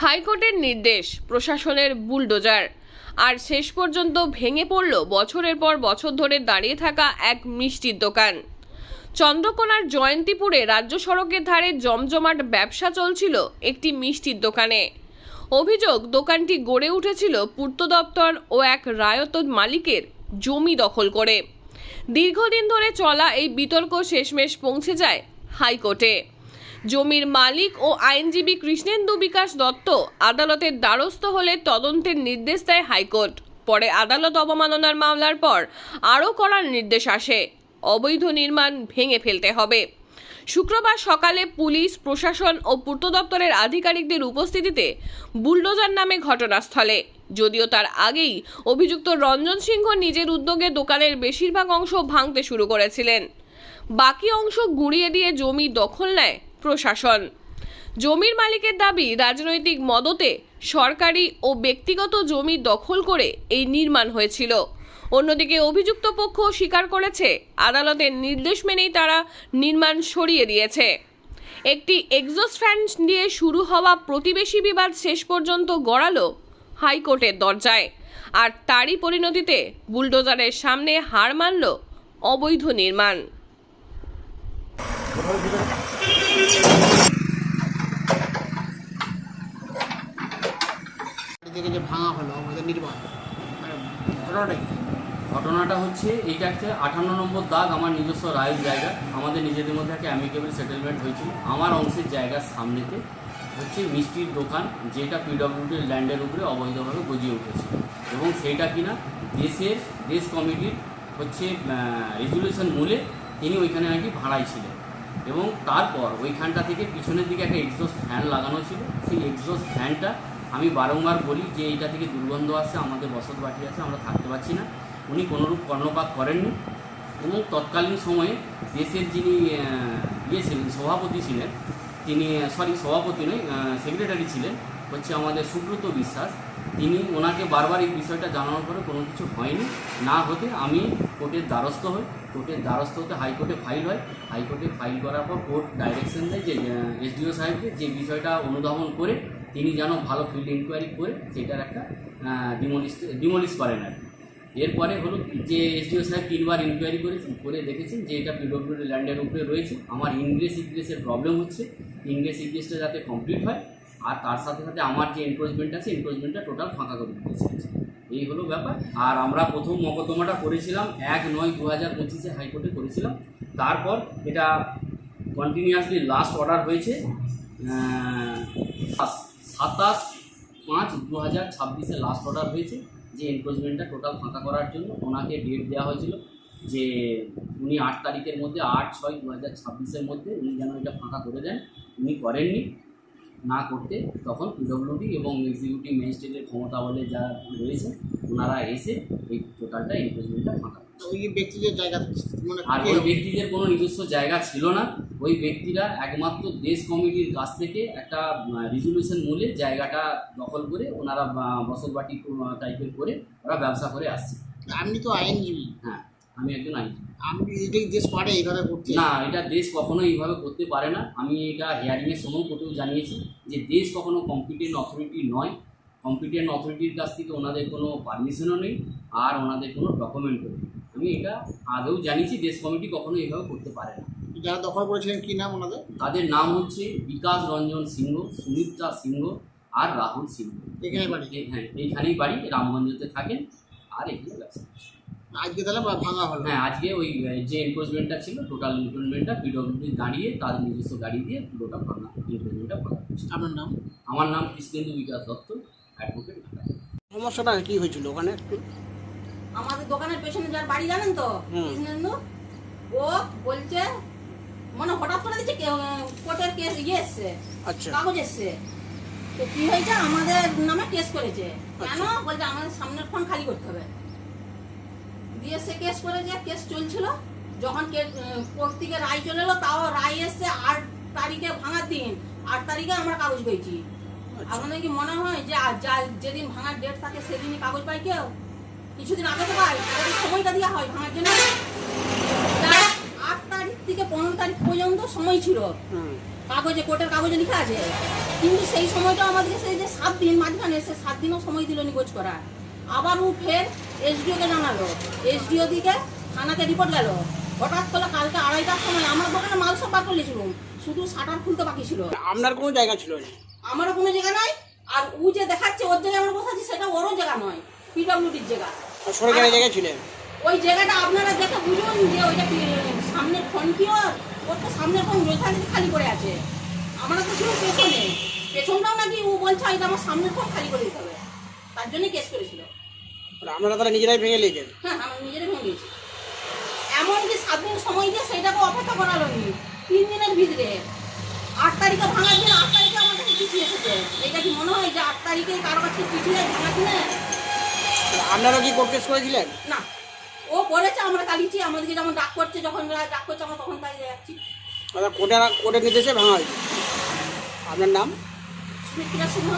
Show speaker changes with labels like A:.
A: হাইকোর্টের নির্দেশ, প্রশাসনের বুলডোজার, আর শেষ পর্যন্ত ভেঙে পড়ল বছরের পর বছর ধরে দাঁড়িয়ে থাকা এক মিষ্টির দোকান। চন্দ্রকোনার জয়ন্তীপুরে রাজ্য সড়কের ধারে জমজমাট ব্যবসা চলছিল একটি মিষ্টির দোকানে। অভিযোগ, দোকানটি গড়ে উঠেছিল পূর্ত দপ্তর ও এক রায়তদ মালিকের জমি দখল করে। দীর্ঘদিন ধরে চলা এই বিতর্ক শেষমেশ পৌঁছে যায় হাইকোর্টে। জমির মালিক ও আইনজীবী কৃষ্ণেন্দু বিকাশ দত্ত আদালতের দ্বারস্থ হলে তদন্তের নির্দেশ দেয় হাইকোর্ট। পরে আদালত অবমাননার মামলার পর আরও কড়া নির্দেশ আসে, অবৈধ নির্মাণ ভেঙে ফেলতে হবে। শুক্রবার সকালে পুলিশ, প্রশাসন ও পূর্ত দপ্তরের আধিকারিকদের উপস্থিতিতে বুলডোজার নামে ঘটনাস্থলে। যদিও তার আগেই অভিযুক্ত রঞ্জন সিংহ নিজের উদ্যোগে দোকানের বেশিরভাগ অংশ ভাঙতে শুরু করেছিলেন। বাকি অংশ গুঁড়িয়ে দিয়ে জমি দখল নেয় প্রশাসন। জমির মালিকের দাবি, রাজনৈতিক মদতে সরকারি ও ব্যক্তিগত জমি দখল করে এই নির্মাণ হয়েছিল। অন্যদিকে অভিযুক্ত পক্ষ স্বীকার করেছে, আদালতের নির্দেশ মেনেই তারা নির্মাণ সরিয়ে দিয়েছে। একটি এক্সস্ট ফ্যান দিয়ে শুরু হওয়া প্রতিবেশী বিবাদ শেষ পর্যন্ত গড়ালো হাইকোর্টের দরজায়, আর তারই পরিণতিতে বুলডোজারের সামনে হার মানল অবৈধ নির্মাণ।
B: ঘটনাটা হচ্ছে, এইটা একটা 58 নম্বর দাগ আমার নিজস্ব রায়ের জায়গা। আমাদের নিজেদের মধ্যে একটা অ্যামিকেবল সেটেলমেন্ট হয়েছিল। আমার অংশের জায়গার সামনেতে হচ্ছে মিষ্টির দোকান, যেটা পিডব্লিউডির ল্যান্ডের উপরে অবৈধভাবে গজিয়ে উঠেছে, এবং সেইটা কিনা দেশ কমিটির হচ্ছে রেজুলেশন মূলে তিনি ওইখানে নাকি ভাড়াই ছিলেন। এবং তারপর ওইখানটা থেকে পিছনের দিকে একটা এক্সস্ট ফ্যান লাগানো ছিল। সেই এক্সস্ট ফ্যানটা আমি বারংবার বলি যে এইটা থেকে দুর্গন্ধ আসছে, আমাদের বসত বাটি আছে, আমরা থাকতে পারছি না। উনি কোনোরূপ কর্ণপাত করেননি। এবং তৎকালীন সময়ে দেশের যিনি ছিলেন, সভাপতি ছিলেন, তিনি সভাপতি নয়, সেক্রেটারি ছিলেন হচ্ছে আমাদের সুব্রত বিশ্বাস। তিনি ওনাকে বারবার এই বিষয়টা জানানোর পরে কোনো কিছু হয়নি। না হতে আমি কোর্টের দ্বারস্থ হই। কোর্টের দ্বারস্থ হতে হাইকোর্টে ফাইল হয়। হাইকোর্টে ফাইল করার পর কোর্ট ডাইরেকশন দেয় যে এসডিও সাহেবকে যে বিষয়টা অনুধাবন করে তিনি যেন ভালো ফিল্ড ইনকোয়ারি করে সেটার একটা ডিমলিশ করেন আর কি। এরপরে হলো যে এসডিও সাহেব 3বার ইনকোয়ারি করে দেখেছেন যে এটা পিডব্লিউডি ল্যান্ডের উপরে রয়েছে। আমার ইনগ্রেসের প্রবলেম হচ্ছে, ইনগ্রেসটা যাতে কমপ্লিট হয়, আর তার সাথে সাথে আমার যে এনক্রোচমেন্ট আছে, এনক্রোচমেন্টটা টোটাল ফাঁকা করে দিতে চাইছে। এই হলো ব্যাপার। আর আমরা প্রথম মকদ্দমাটা করেছিলাম 1/9/2025 হাইকোর্টে করেছিলাম। তারপর এটা কন্টিনিউয়াসলি লাস্ট অর্ডার হয়েছে 27/5/2026 লাস্ট অর্ডার হয়েছে, যে এনক্রোচমেন্টটা টোটাল ফাঁকা করার জন্য ওনাকে ডেট দেওয়া হয়েছিল যে উনি 8 তারিখের মধ্যে 8/6/2026 মধ্যে উনি যেন এটা ফাঁকা করে দেন। উনি করেননি। না করতে তখন পিডব্লিউডি এবং এক্সিকিউটিভ ম্যাজিস্ট্রেটের ক্ষমতা বলে যা রয়েছে, ওনারা এসে এই টোটালটা এনক্রোচমেন্টটা ফাঁকা।
C: ওই ব্যক্তিদের জায়গা,
B: আর ওই ব্যক্তিদের কোনো নিজস্ব জায়গা ছিল না। ওই ব্যক্তিরা একমাত্র দেশ কমিটির কাছ থেকে একটা রেজুলেশন মূলে জায়গাটা দখল করে ওনারা বসতবাটি টাইপের করে ওরা ব্যবসা করে আসছে।
C: আপনি তো আইনজীবী।
B: হ্যাঁ, আমি একজন আইনজীবী।
C: আপনি এটাই দেশ পারে এইভাবে করতে?
B: না, এটা দেশ কখনো এইভাবে করতে পারে না। আমি এটা হিয়ারিংয়ের সময় কোর্টেও জানিয়েছি যে দেশ কখনো কম্পিটেন্ট অথরিটি নয়। কম্পিটেন্ট অথরিটির কাছ থেকে ওনাদের কোনো পারমিশনও নেই, আর ওনাদের কোনো ডকুমেন্টও নেই। আমি এটা আগেও জানিয়েছি, দেশ কমিটি কখনো এইভাবে করতে পারে না।
C: যারা দখল করেছিলেন কী নাম ওনাদের?
B: তাদের নাম হচ্ছে বিকাশ রঞ্জন সিংহ, সুমিত্রা সিংহ আর রাহুল সিংহ।
C: এখানে বাড়ি?
B: হ্যাঁ, এইখানেই বাড়ি, রামগঞ্জতে থাকেন, আর এখানে ব্যবসা।
C: আজকে তাহলে ভাঙা হলো?
B: হ্যাঁ, আজকে ওই যে এনক্রোচমেন্টটা ছিল, টোটাল এনক্রোচমেন্টটা পিডব্লিউডি দাঁড়িয়ে তাদের নিজস্ব গাড়ি দিয়ে পুরোটা ভাঙা, এনক্রোচমেন্টটা ভাঙা।
C: আপনার নাম?
B: আমার নাম কৃষ্ণেন্দু বিকাশ দত্ত, অ্যাডভোকেট।
C: সমস্যাটা কী হয়েছিল ওখানে?
D: আমাদের দোকানের পেছনে যার বাড়ি জানেন তো, কৃষ্ণেন্দু, ও বলছে মানে হঠাৎ করে দিচ্ছে কোর্টের কেস এসছে, কাগজ এসছে, তো কি হয়েছে আমাদের নামে কেস করেছে। কেন বলছে আমাদের সামনের ফোন খালি করতে হবে, দিয়ে সে কেস করেছে। কেস চলছিল, যখন কোর্ট থেকে রায় চলে এলো, তাও রায় এসছে 8 তারিখে ভাঙার দিন। 8 তারিখে আমরা কাগজ পেয়েছি। আপনাদের কি মনে হয় যে যেদিন ভাঙার ডেট থাকে সেদিনই কাগজ পাই কেউ? কিছুদিন আগে তো পাই, সময়টা দেওয়া হয় ভাঙার জন্য। 8 তারিখ থেকে 15 তারিখ পর্যন্ত সময় ছিল। কাগজে কোর্টের কাগজে লেখা আছে, কিন্তু সেই সময়টা আমাদেরকে সেই যে 7 দিন মাঝখানে সে 7 দিনও সময় দিল নিখোঁজ করা। আবার ও ফের এসডিওকে জানালো, এসডিও দিকে থানাতে রিপোর্ট গেল। হঠাৎ করে কালকে 2:30টার সময় আমার দোকানে মাল সব বার করে ছিলাম, শুধু শাটার খুলতে বাকি ছিল।
C: আপনার কোনো জায়গা ছিল না?
D: আমারও কোনো জায়গা নাই, আর ও যে দেখাচ্ছে ওর জায়গায় আমরা বসাচ্ছি সেটা ওরও জায়গা নয়, পিডব্লিউডির জায়গা।
C: সরকারি জায়গায় ছিলেন?
D: ওই জায়গাটা আপনারা দেখে বুঝুন যে ওইটা সামনের ফ্রন্টিওর, ওর তো সামনের কোন রোজা খালি করে আছে। আমরা তো ছিল পেছনে, পেছনটাও নাকি ও বলছে এটা আমার সামনের কোন খালি করে দিতে হবে, তার জন্যই কেস করেছিল।
C: আপনারা তারা নিজেরাই ভেঙে নিয়েছেন?
D: হ্যাঁ, আমরা নিজেরাই ভেঙে দিয়েছি। এমনকি 7 দিন সময় দিয়ে সেইটাকে অপেক্ষা করালো নি, 3 দিনের ভিতরে 8 তারিখে ভাঙার দিন 8 তারিখে আমার কাছে চিঠি এসেছে। এটা কি মনে হয় যে 8 তারিখে কারো কাছে চিঠি যায় ভাঙা দিনে?
C: আপনারা কি কোর্ট কেস করেছিলেন?
D: না, ও করেছে, আমরা চালিয়েছি। আমাদেরকে যেমন ডাক করছে, যখন ডাক করছে আমরা তখন তাই যাচ্ছি।
C: কোর্টের নির্দেশে ভাঙা হয়েছে। আপনার নাম?
D: সুমিত্রা সিংহ।